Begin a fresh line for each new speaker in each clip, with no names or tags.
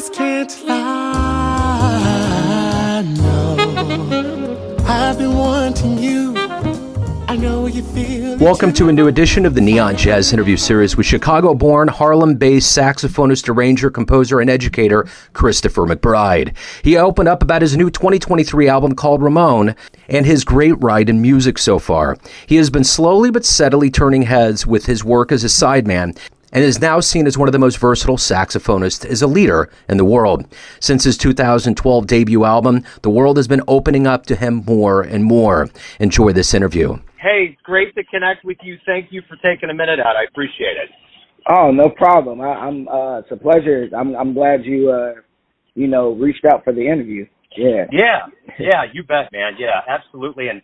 eyes can't lie, no. I've been wanting you. I know you feel.
Welcome to a new edition of the Neon Jazz interview series with Chicago-born, Harlem-based saxophonist, arranger, composer, and educator Christopher McBride. He opened up about his new 2023 album called Ramon and his great ride in music so far. He has been slowly but steadily turning heads with his work as a sideman, and is now seen as one of the most versatile saxophonists as a leader in the world. Since his 2012 debut album, the world has been opening up to him more and more. Enjoy this interview.
Hey, it's great to connect with you. Thank you for taking a minute out. I appreciate it.
Oh, no problem. It's a pleasure. I'm glad you reached out for the interview. Yeah,
you bet, man. Yeah, absolutely. And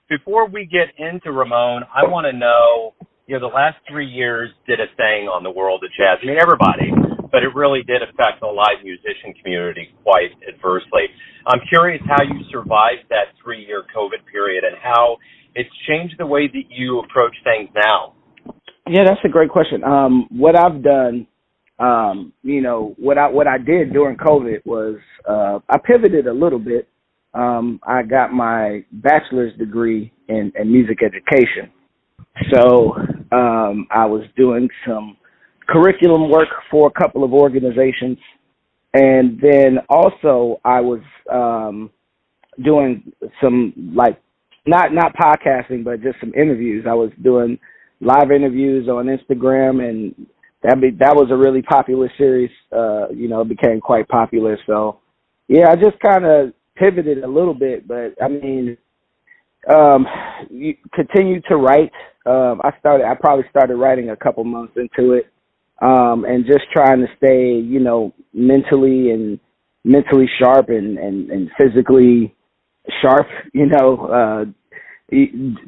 before we get into Ramon, I want to know, the last 3 years did a thing on the world of jazz. I mean, everybody, but it really did affect the live musician community quite adversely. I'm curious how you survived that 3-year COVID period and how it's changed the way that you approach things now.
Yeah, that's a great question. What I've done, what I did during COVID was I pivoted a little bit. I got my bachelor's degree in music education. So I was doing some curriculum work for a couple of organizations. And then also I was doing some, like, not podcasting, but just some interviews. I was doing live interviews on Instagram, and that was a really popular series. It became quite popular. So, yeah, I just kind of pivoted a little bit, but I mean, you continue to write. I probably started writing a couple months into it, and just trying to stay, mentally sharp and physically sharp,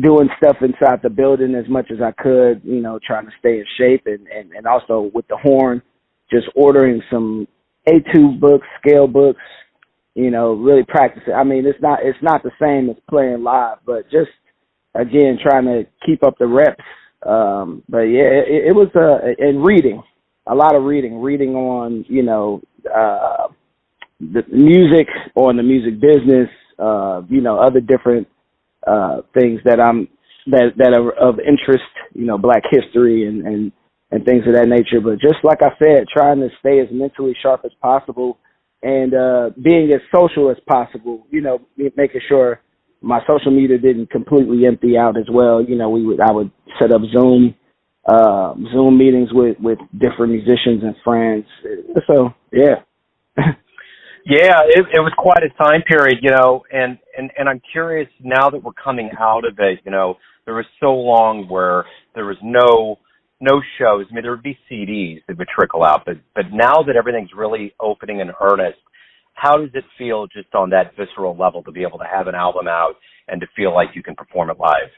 doing stuff inside the building as much as I could, trying to stay in shape, and also with the horn, just ordering some etude books, scale books, really practicing. I mean, it's not the same as playing live, but just, again, trying to keep up the reps. But yeah, it was, and reading, a lot of reading on, the music, on the music business, other different things that are of interest, Black history and things of that nature. But just like I said, trying to stay as mentally sharp as possible and being as social as possible, making sure my social media didn't completely empty out as well. I would set up Zoom meetings with different musicians and friends. So, yeah.
Yeah, it was quite a time period, and I'm curious now that we're coming out of it, there was so long where there was no shows. I mean, there would be CDs that would trickle out, but now that everything's really opening in earnest, how does it feel just on that visceral level to be able to have an album out and to feel like you can perform it live?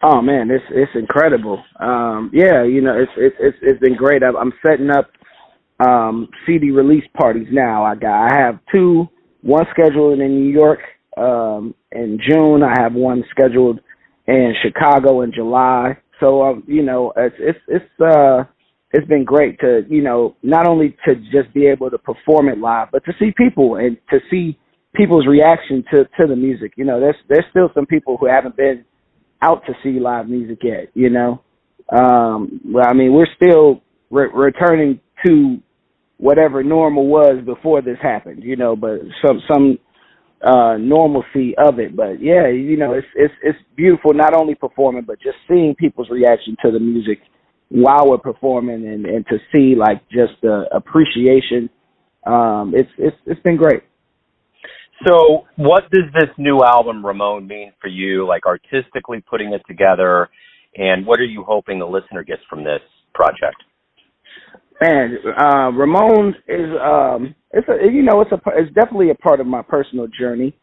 Oh man, it's incredible. It's been great. I'm setting up CD release parties now. I have two, one scheduled in New York in June. I have one scheduled in Chicago in July. So it's been great to not only to just be able to perform it live, but to see people and to see people's reaction to the music. There's still some people who haven't been out to see live music yet. We're still returning to whatever normal was before this happened, but some normalcy of it. But yeah, it's beautiful not only performing, but just seeing people's reaction to the music while we're performing and to see like just the appreciation. It's been great.
So what does this new album, Ramon, mean for you, like artistically putting it together, and what are you hoping the listener gets from this project?
Man, Ramon is it's definitely a part of my personal journey.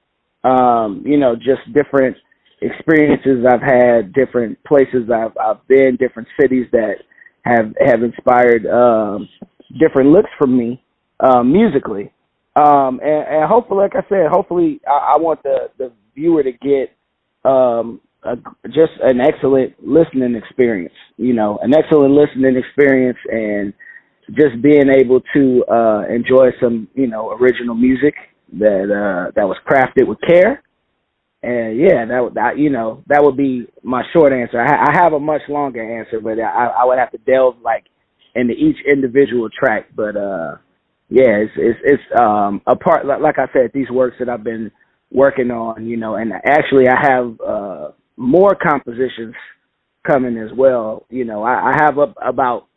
Just different experiences I've had, different places I've been, different cities that have inspired different looks for me musically. And hopefully, like I said, I want the viewer to get just an excellent listening experience. An excellent listening experience, and just being able to enjoy some, original music that was crafted with care. And yeah, that would be my short answer. I have a much longer answer, but I would have to delve like into each individual track. But yeah, it's a part, like I said, these works that I've been working on, and actually I have more compositions coming as well. I have about,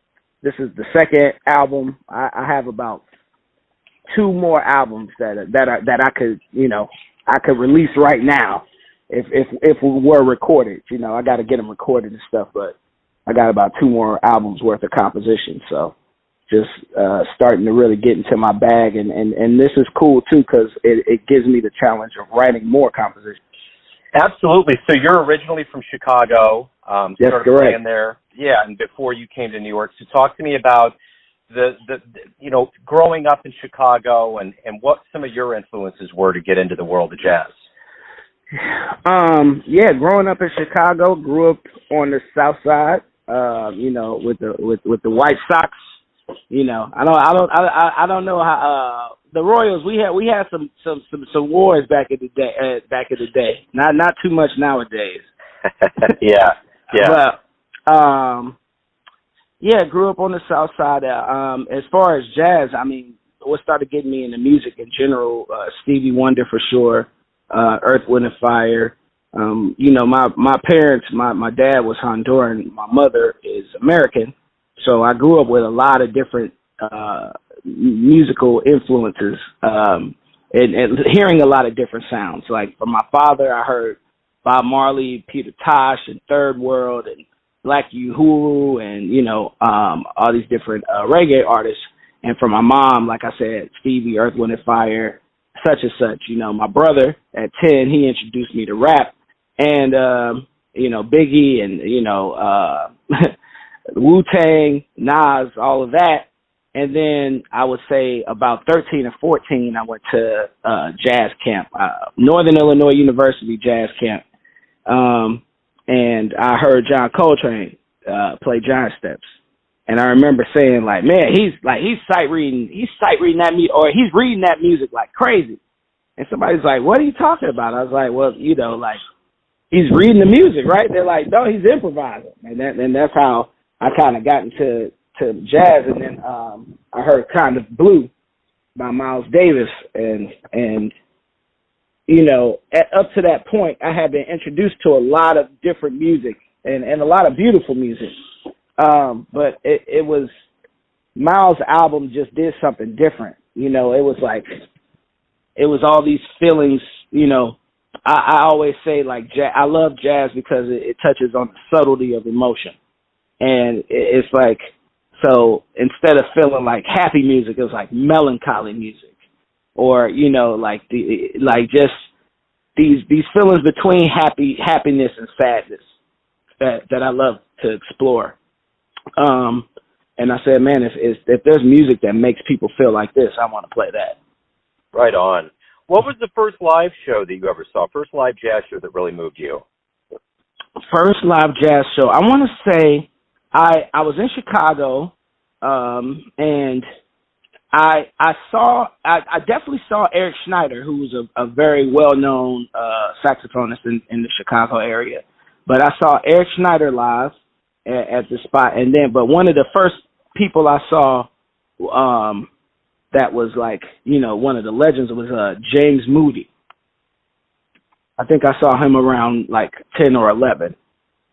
this is the second album. I have about 2 more albums that I could, I could release right now if we were recorded. I got to get them recorded and stuff, but I got about 2 more albums worth of composition. So just starting to really get into my bag, and this is cool too because it gives me the challenge of writing more compositions.
Absolutely. So you're originally from Chicago.
Yes,
started
correct.
playing there. Yeah, and before you came to New York. So talk to me about the growing up in Chicago and what some of your influences were to get into the world of jazz.
Yeah, growing up in Chicago, grew up on the South Side. With the White Sox. I don't know how the Royals. We had some wars back in the day. Not too much nowadays.
Yeah.
But yeah, grew up on the South Side. As far as jazz, what started getting me into music in general, Stevie Wonder for sure, Earth, Wind and Fire. My parents, my dad was Honduran, my mother is American, so I grew up with a lot of different musical influences, and hearing a lot of different sounds. Like from my father, I heard Bob Marley, Peter Tosh, and Third World, and Black Uhuru, and all these different reggae artists. And from my mom, like I said, Stevie, Earth, Wind and Fire, such and such. My brother at 10, he introduced me to rap. And, Biggie and, Wu-Tang, Nas, all of that. And then I would say about 13 or 14, I went to jazz camp, Northern Illinois University jazz camp. And I heard John Coltrane play Giant Steps. And I remember saying, like, man, he's sight reading that music, or he's reading that music like crazy. And somebody's like, what are you talking about? I was like, well, he's reading the music, right? They're like, no, he's improvising. And that's how I kind of got into jazz. And then I heard Kind of Blue by Miles Davis. And up to that point, I had been introduced to a lot of different music and a lot of beautiful music. But it was, Miles' album just did something different. It was like, it was all these feelings, I always say, like, I love jazz because it touches on the subtlety of emotion. And it's like, so instead of feeling like happy music, it was like melancholy music. Or, just these feelings between happiness and sadness that I love to explore. And I said, man, if there's music that makes people feel like this, I want to play that.
Right on. What was the first live show that you ever saw? First live jazz show that really moved you?
First live jazz show. I want to say I was in Chicago, and I definitely saw Eric Schneider, who was a very well-known saxophonist in the Chicago area. But I saw Eric Schneider live at the spot, but one of the first people I saw that was like, one of the legends was James Moody. I think I saw him around like 10 or 11.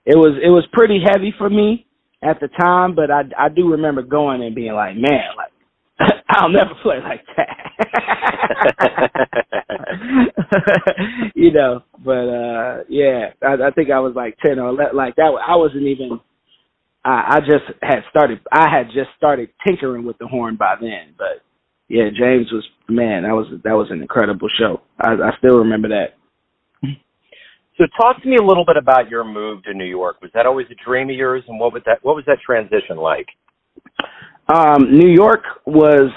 It was pretty heavy for me at the time, but I do remember going and being like, man, like, I'll never play like that. But yeah, I think I was like 10 or 11, like that. I wasn't even, I had just started tinkering with the horn by then. But yeah, James was, man, that was an incredible show. I still remember that.
So talk to me a little bit about your move to New York. Was that always a dream of yours, and what was that transition like?
New York was,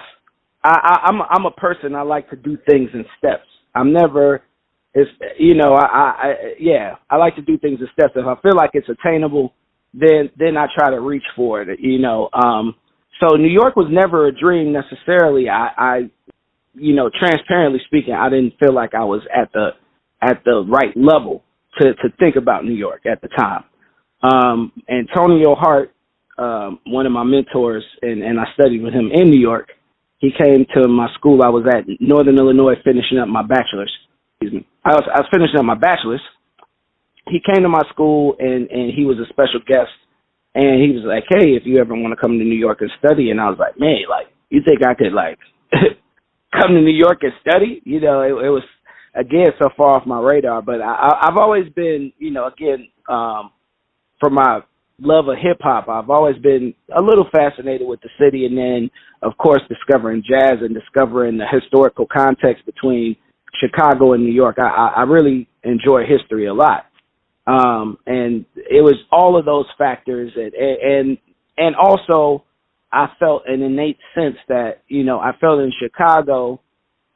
I'm a person, I like to do things in steps. I'm never, I like to do things in steps. If I feel like it's attainable, then I try to reach for it, So New York was never a dream necessarily. I transparently speaking, I didn't feel like I was at the right level to think about New York at the time. Antonio Hart, one of my mentors, and I studied with him in New York. He came to my school. I was at Northern Illinois finishing up my bachelor's. Excuse me. I was finishing up my bachelor's. He came to my school, and he was a special guest. And he was like, hey, if you ever want to come to New York and study. And I was like, man, like, you think I could, like, come to New York and study? You know, it was, again, so far off my radar. But I've always been, you know, again, for my love of hip-hop, I've always been a little fascinated with the city. And then, of course, discovering jazz and discovering the historical context between Chicago and New York. I really enjoy history a lot. And it was all of those factors, and also I felt an innate sense that, you know, I felt in Chicago,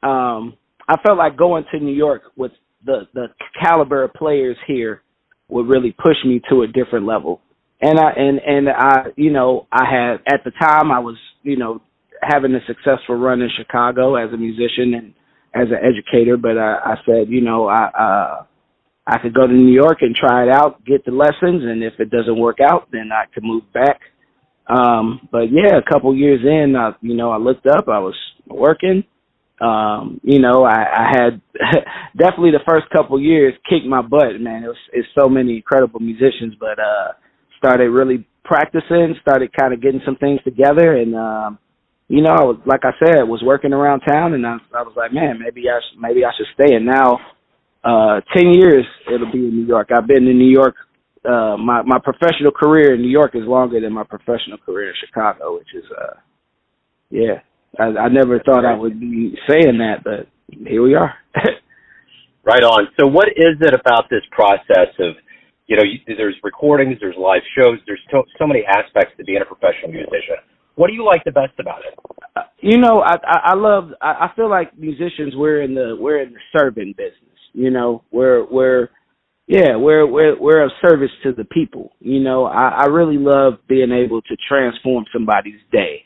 I felt like going to New York with the caliber of players here would really push me to a different level. And I, you know, I had, at the time I was, you know, having a successful run in Chicago as a musician and as an educator, but I said, you know, I could go to New York and try it out, get the lessons, and if it doesn't work out, then I could move back. But yeah, a couple years in, you know, I looked up, I was working. You know, I had definitely the first couple years kicked my butt, man. It's so many incredible musicians, but started really practicing, started kind of getting some things together, and you know, I was, like I said, was working around town, and I was like, man, maybe I should stay. And now 10 years it'll be in New York. I've been in New York. My professional career in New York is longer than my professional career in Chicago, which is, yeah. I never thought I would be saying that, but here we are.
Right on. So what is it about this process of, you know, there's recordings, there's live shows, there's so many aspects to being a professional musician. What do you like the best about it?
You know, I feel like musicians, we're in the serving business. You know, we're of service to the people. You know, I really love being able to transform somebody's day,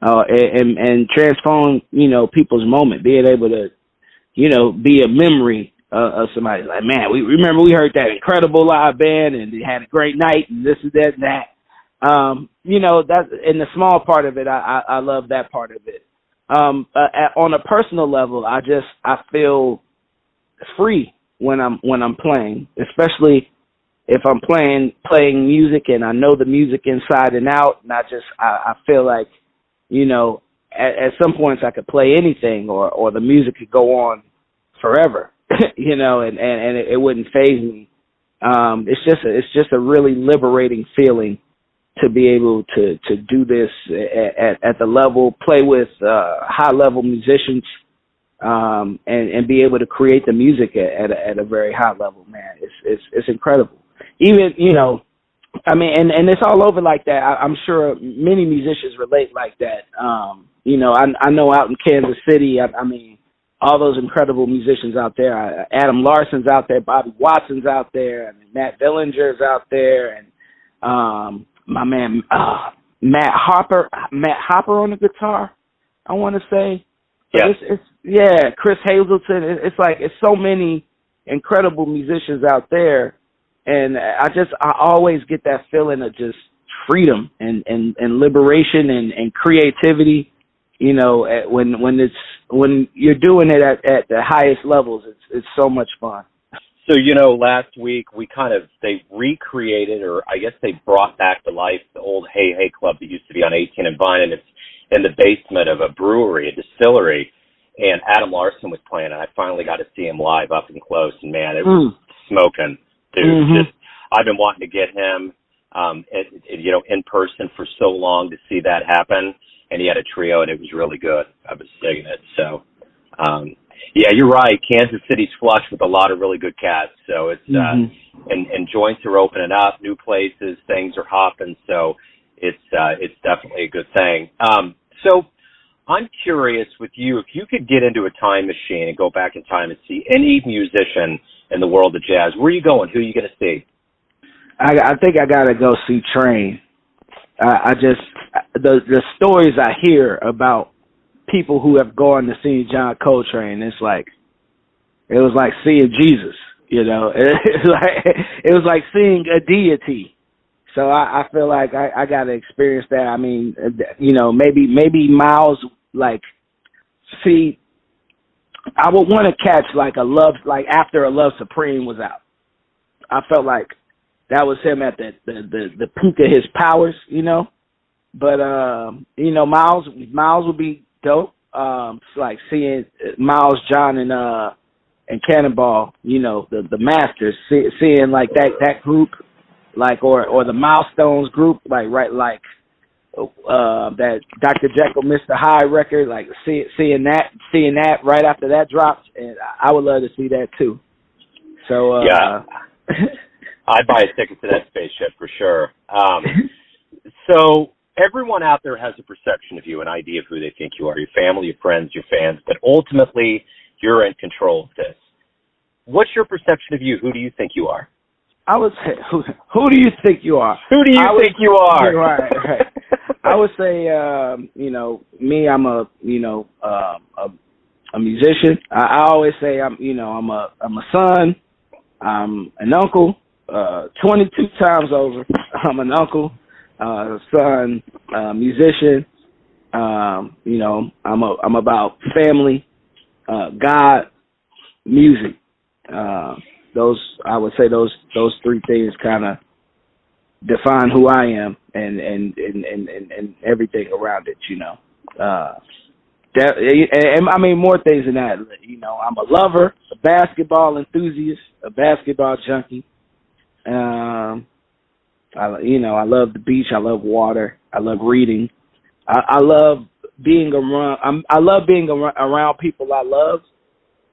and transform, you know, people's moment, being able to, you know, be a memory of somebody. Like, man, we heard that incredible live band and they had a great night and this and that and that. You know, that in the small part of it, I love that part of it. On a personal level, I feel free when I'm playing, especially if I'm playing music and I know the music inside and out, and I feel like, you know, at some points I could play anything, or the music could go on forever, you know, and it wouldn't faze me. It's just a really liberating feeling to be able to do this at the level, play with high level musicians, and be able to create the music at a very high level, man. It's incredible. Even, you know, I mean, and it's all over like that. I'm sure many musicians relate like that. You know, I know out in Kansas City, I mean, all those incredible musicians out there. Adam Larson's out there, Bobby Watson's out there, and Matt Billinger's out there, and my man Matt Hopper on the guitar, I want to say.
Yeah.
Chris Hazelton. It's like, it's so many incredible musicians out there, and I always get that feeling of just freedom and liberation and creativity. You know, when you're doing it at the highest levels, it's so much fun.
So, you know, last week they recreated, or I guess they brought back to life, the old Hey Hey Club that used to be on 18 and Vine, and it's in the basement of a brewery, a distillery, and Adam Larson was playing, and I finally got to see him live up and close, and man, it was smoking, dude. Mm-hmm. I've been wanting to get him, you know, in person for so long to see that happen, and he had a trio, and it was really good. I was digging it. So, yeah, you're right. Kansas City's flush with a lot of really good cats. So it's and joints are opening up, new places, things are hopping. So it's definitely a good thing. So I'm curious with you, if you could get into a time machine and go back in time and see any musician in the world of jazz, where are you going? Who are you going to see?
I think I got to go see Train. the stories I hear about people who have gone to see John Coltrane, it was like seeing Jesus, you know. It was like seeing a deity. So I feel like I got to experience that. I mean, you know, maybe Miles, like, see, I would want to catch like after A Love Supreme was out. I felt like that was him at the peak of his powers, you know. But you know, Miles would be dope. Like seeing Miles, John, and Cannonball, you know, the masters, seeing like that group, like or the Milestones group, like that Dr. Jekyll, Mr. Hyde record, like seeing that right after that dropped, and I would love to see that too. So
yeah, I'd buy a ticket to that spaceship for sure. So everyone out there has a perception of you, an idea of who they think you are, your family, your friends, your fans, but ultimately you're in control of this. What's your perception of you? Who do you think you are?
I would say, who do you think you are?
Who do you think you are?
Right. I would say, you know, me, I'm a musician. I always say I'm a son, I'm an uncle, 22 times over. I'm an uncle, son, musician. You know, I'm about family, God, music. I would say those three things kind of define who I am and everything around it, you know. And I mean more things than that. You know, I'm a lover, a basketball enthusiast, a basketball junkie. I love the beach. I love water. I love reading. I love being around. I love being around people I love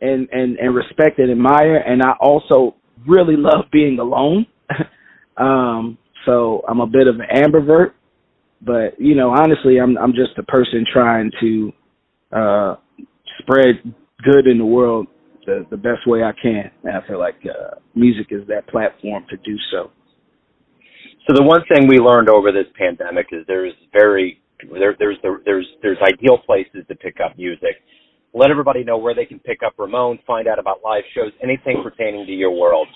and respect and admire. And I also really love being alone. So I'm a bit of an ambivert, but you know, honestly, I'm just a person trying to spread good in the world the best way I can. And I feel like music is that platform to do so.
So the one thing we learned over this pandemic is there's ideal places to pick up music. Let everybody know where they can pick up Ramon, find out about live shows, anything pertaining to your world.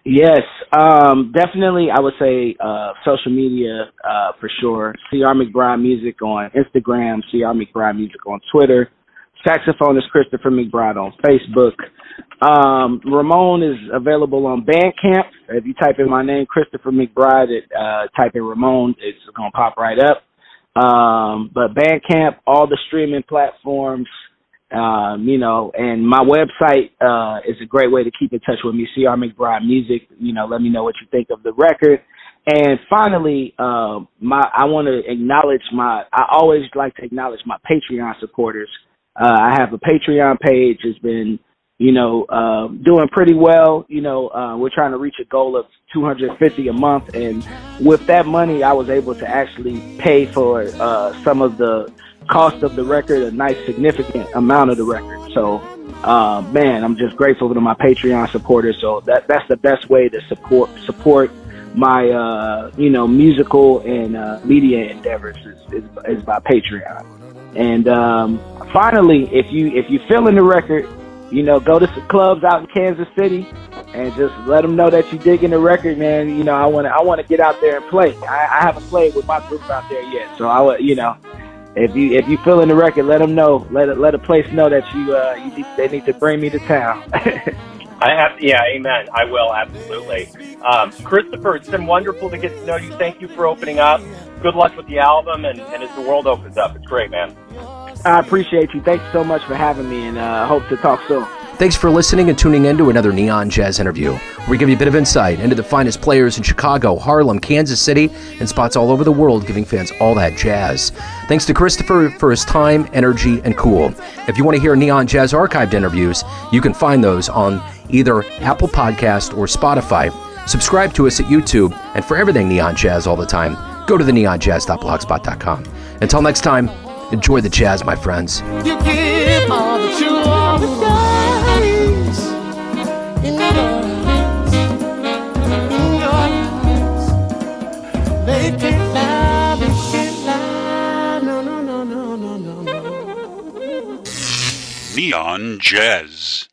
Yes, definitely. I would say social media for sure. CR McBride Music on Instagram, CR McBride Music on Twitter, Saxophonist Christopher McBride on Facebook. Ramon is available on Bandcamp. If you type in my name, Christopher McBride, type in Ramon, it's going to pop right up. But Bandcamp, all the streaming platforms, you know, and my website is a great way to keep in touch with me, CR McBride Music. You know, let me know what you think of the record. And finally, I want to acknowledge I always like to acknowledge my Patreon supporters. I have a Patreon page. It's been, you know, doing pretty well. You know, we're trying to reach a goal of $250 a month. And with that money, I was able to actually pay for some of the cost of the record, a nice significant amount of the record. So, man, I'm just grateful to my Patreon supporters. So that's the best way to support my, you know, musical and media endeavors is by Patreon. And finally, if you feeling the record, you know, go to some clubs out in Kansas City and just let them know that you digging the record, man. You know, I want to get out there and play. I haven't played with my group out there yet, so you know, if you feeling the record, let them know. Let a place know that they need to bring me to town.
Yeah, amen. I will, absolutely. Christopher, it's been wonderful to get to know you. Thank you for opening up. Good luck with the album, and as the world opens up. It's great, man.
I appreciate you. Thanks so much for having me, and hope to talk soon.
Thanks for listening and tuning in to another Neon Jazz interview, where we give you a bit of insight into the finest players in Chicago, Harlem, Kansas City, and spots all over the world, giving fans all that jazz. Thanks to Christopher for his time, energy, and cool. If you want to hear Neon Jazz archived interviews, you can find those on either Apple Podcast or Spotify. Subscribe to us at YouTube, and for everything Neon Jazz all the time, go to theneonjazz.blogspot.com. Until next time, enjoy the jazz, my friends.
You give all that you always in your hands, in your hands. They can't lie, they can't lie.
Neon Jazz.